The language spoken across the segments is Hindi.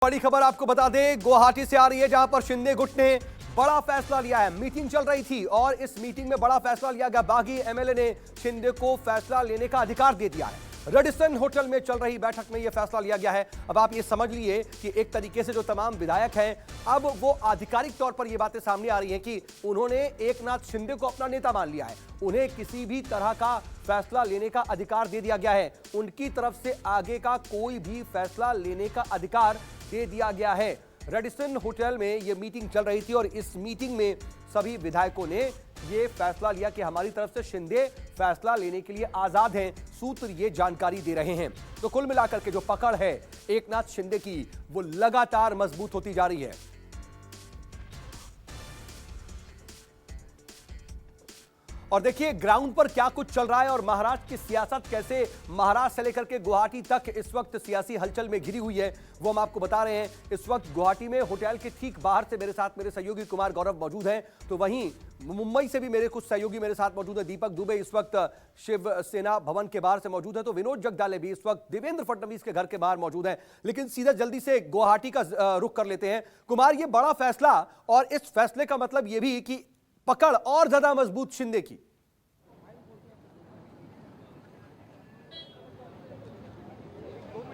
बड़ी खबर आपको बता दें, गुवाहाटी से आ रही है, जहां पर शिंदे गुट ने बड़ा फैसला लिया है। मीटिंग चल रही थी और इस मीटिंग में बड़ा फैसला लिया गया। बागी एमएलए ने शिंदे को फैसला लेने का अधिकार दे दिया है। रेडिसन होटल में चल रही बैठक में यह फैसला लिया गया है। अब आप ये समझ लिए कि एक तरीके से जो तमाम विधायक हैं, अब वो आधिकारिक तौर पर ये बातें सामने आ रही हैं कि उन्होंने एकनाथ शिंदे को अपना नेता मान लिया है। उन्हें किसी भी तरह का फैसला लेने का अधिकार दे दिया गया है। उनकी तरफ से आगे का कोई भी फैसला लेने का अधिकार दे दिया गया है। रेडिसन होटल में यह मीटिंग चल रही थी और इस मीटिंग में सभी विधायकों ने यह फैसला लिया कि हमारी तरफ से शिंदे फैसला लेने के लिए आजाद हैं। सूत्र ये जानकारी दे रहे हैं। तो कुल मिलाकर के जो पकड़ है एकनाथ शिंदे की, वो लगातार मजबूत होती जा रही है। और देखिए ग्राउंड पर क्या कुछ चल रहा है और महाराष्ट्र की सियासत कैसे महाराष्ट्र से लेकर के गुवाहाटी तक इस वक्त सियासी हलचल में घिरी हुई है, वो हम आपको बता रहे हैं। इस वक्त गुवाहाटी में होटल के ठीक बाहर से मेरे साथ मेरे सहयोगी कुमार गौरव मौजूद हैं, तो वहीं मुंबई से भी मेरे कुछ सहयोगी मेरे साथ मौजूद है। दीपक दुबे इस वक्त शिवसेना भवन के बाहर से मौजूद है, तो विनोद जगदाले भी इस वक्त देवेंद्र फडणवीस के घर के बाहर मौजूद है। लेकिन सीधा जल्दी से गुवाहाटी का रुख कर लेते हैं। कुमार, ये बड़ा फैसला और इस फैसले का मतलब यह भी कि पकड़ और ज्यादा मजबूत शिंदे की।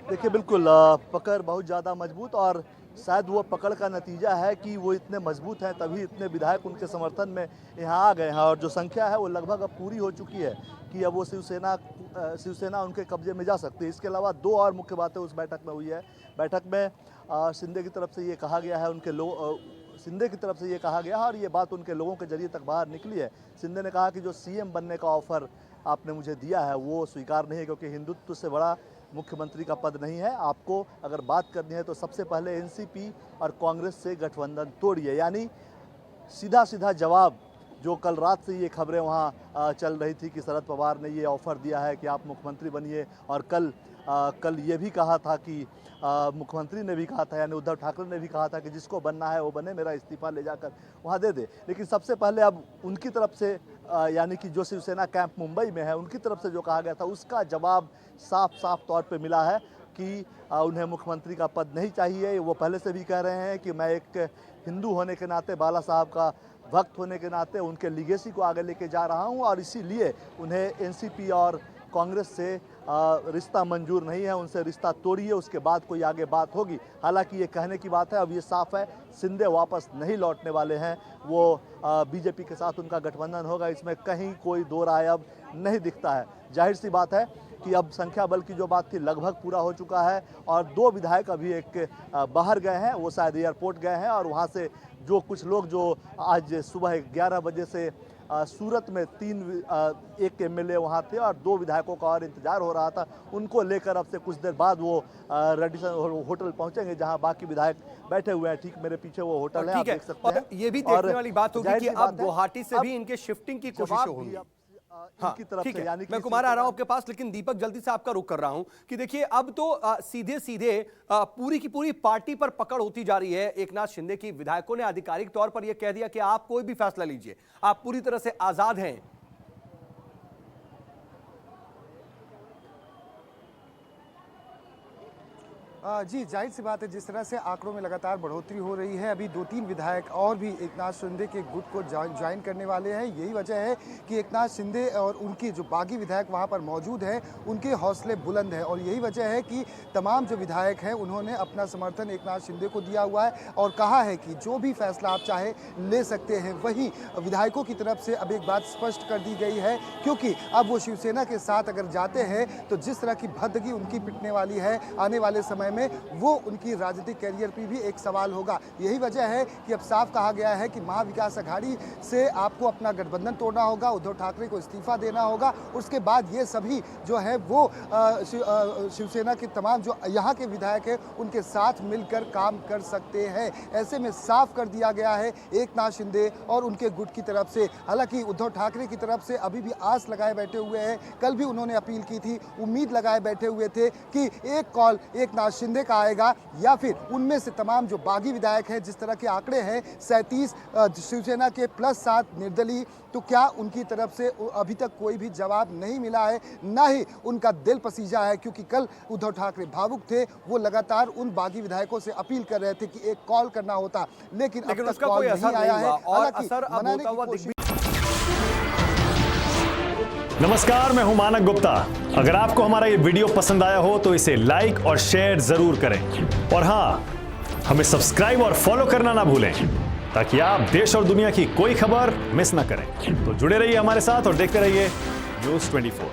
देखिए बिल्कुल पकड़ बहुत ज़्यादा मजबूत, और शायद वो पकड़ का नतीजा है कि वो इतने मजबूत हैं, तभी इतने विधायक उनके समर्थन में यहाँ आ गए हैं। और जो संख्या है वो लगभग अब पूरी हो चुकी है कि अब वो शिवसेना उनके कब्जे में जा सकती है। इसके अलावा दो और मुख्य बातें उस बैठक में हुई है। बैठक में शिंदे की तरफ से ये कहा गया है, शिंदे की तरफ से ये कहा गया है और ये बात उनके लोगों के जरिए तक बाहर निकली है। शिंदे ने कहा कि जो सीएम बनने का ऑफर आपने मुझे दिया है वो स्वीकार नहीं है, क्योंकि हिंदुत्व से बड़ा मुख्यमंत्री का पद नहीं है। आपको अगर बात करनी है तो सबसे पहले एनसीपी और कांग्रेस से गठबंधन तोड़िए। यानी सीधा सीधा जवाब, जो कल रात से ये खबरें वहाँ चल रही थी कि शरद पवार ने ये ऑफ़र दिया है कि आप मुख्यमंत्री बनिए, और कल ये भी कहा था कि मुख्यमंत्री ने भी कहा था, यानी उद्धव ठाकरे ने भी कहा था कि जिसको बनना है वो बने, मेरा इस्तीफा ले जाकर वहाँ दे दे। लेकिन सबसे पहले अब उनकी तरफ से यानी कि जो शिवसेना कैंप मुंबई में है, उनकी तरफ से जो कहा गया था उसका जवाब साफ तौर पे मिला है कि उन्हें मुख्यमंत्री का पद नहीं चाहिए। वो पहले से भी कह रहे हैं कि मैं एक हिंदू होने के नाते, बाला साहब का भक्त होने के नाते उनके लीगेसी को आगे लेके जा रहा हूँ, और इसीलिए उन्हें एनसीपी और कांग्रेस से रिश्ता मंजूर नहीं है। उनसे रिश्ता तोड़िए, उसके बाद कोई आगे बात होगी। हालांकि ये कहने की बात है, अब ये साफ है शिंदे वापस नहीं लौटने वाले हैं। वो बीजेपी के साथ उनका गठबंधन होगा, इसमें कहीं कोई दो राय अब नहीं दिखता है। जाहिर सी बात है कि अब संख्या बल की जो बात थी लगभग पूरा हो चुका है, और दो विधायक अभी एक बाहर गए हैं, वो शायद एयरपोर्ट गए हैं, और वहाँ से जो कुछ लोग जो आज सुबह 11 बजे से सूरत में एक एमएलए वहाँ थे और दो विधायकों का और इंतजार हो रहा था, उनको लेकर अब से कुछ देर बाद वो रेडिसन होटल पहुंचेंगे, जहां बाकी विधायक बैठे हुए हैं। ठीक मेरे पीछे वो होटल है, आप देख सकते हैं। ये भी देखने वाली बात होगी कि अब गुवाहाटी से भी इनके शिफ्टिंग की कोशिश होगी। हाँ, ठीक है, यानी मैं कुमार आ रहा हूं आपके पास, लेकिन दीपक जल्दी से आपका रुख कर रहा हूं कि देखिए अब तो सीधे पूरी की पूरी पार्टी पर पकड़ होती जा रही है। एकनाथ शिंदे की विधायकों ने आधिकारिक तौर पर यह कह दिया कि आप कोई भी फैसला लीजिए, आप पूरी तरह से आजाद हैं। जी, जाहिर सी बात है, जिस तरह से आंकड़ों में लगातार बढ़ोतरी हो रही है, अभी 2-3 विधायक और भी एकनाथ शिंदे के गुट को ज्वाइन करने वाले हैं। यही वजह है कि एकनाथ शिंदे और उनके जो बागी विधायक वहां पर मौजूद हैं, उनके हौसले बुलंद हैं, और यही वजह है कि तमाम जो विधायक हैं उन्होंने अपना समर्थन एकनाथ शिंदे को दिया हुआ है और कहा है कि जो भी फैसला आप चाहे ले सकते हैं। वहीं विधायकों की तरफ से अब एक बात स्पष्ट कर दी गई है, क्योंकि अब वो शिवसेना के साथ अगर जाते हैं तो जिस तरह की भद्दगी उनकी पिटने वाली है आने वाले समय में, वो उनकी राजनीतिक कैरियर पर भी एक सवाल होगा। यही वजह है कि अब साफ कहा गया है कि महाविकास अघाड़ी से आपको अपना गठबंधन तोड़ना होगा, उद्धव ठाकरे को इस्तीफा देना होगा। उसके बाद ये सभी जो है वो शिवसेना के तमाम जो यहाँ के विधायक हैं उनके साथ मिलकर काम कर सकते हैं। ऐसे में साफ कर दिया गया है एकनाथ शिंदे और उनके गुट की तरफ से। हालांकि उद्धव ठाकरे की तरफ से अभी भी आस लगाए बैठे हुए हैं। कल भी उन्होंने अपील की थी, उम्मीद लगाए बैठे हुए थे कि एक कॉल एकनाथ शिंदे शिंदे का आएगा या फिर उनमें से तमाम जो बागी विधायक हैं, जिस तरह के आंकड़े हैं 37 शिवसेना के +7 निर्दलीय, तो क्या उनकी तरफ से अभी तक कोई भी जवाब नहीं मिला है, ना ही उनका दिल पसीजा है, क्योंकि कल उद्धव ठाकरे भावुक थे। वो लगातार उन बागी विधायकों से अपील कर रहे थे कि एक कॉल करना होता, लेकिन अब तक उसका कॉल कोई नहीं असर नहीं आया है। हुआ और हालांकि असर अब मनाने होता की हुआ कोशिश। नमस्कार, मैं हूं मानक गुप्ता। अगर आपको हमारा ये वीडियो पसंद आया हो तो इसे लाइक और शेयर जरूर करें, और हां, हमें सब्सक्राइब और फॉलो करना ना भूलें ताकि आप देश और दुनिया की कोई खबर मिस ना करें। तो जुड़े रहिए हमारे साथ और देखते रहिए News 24।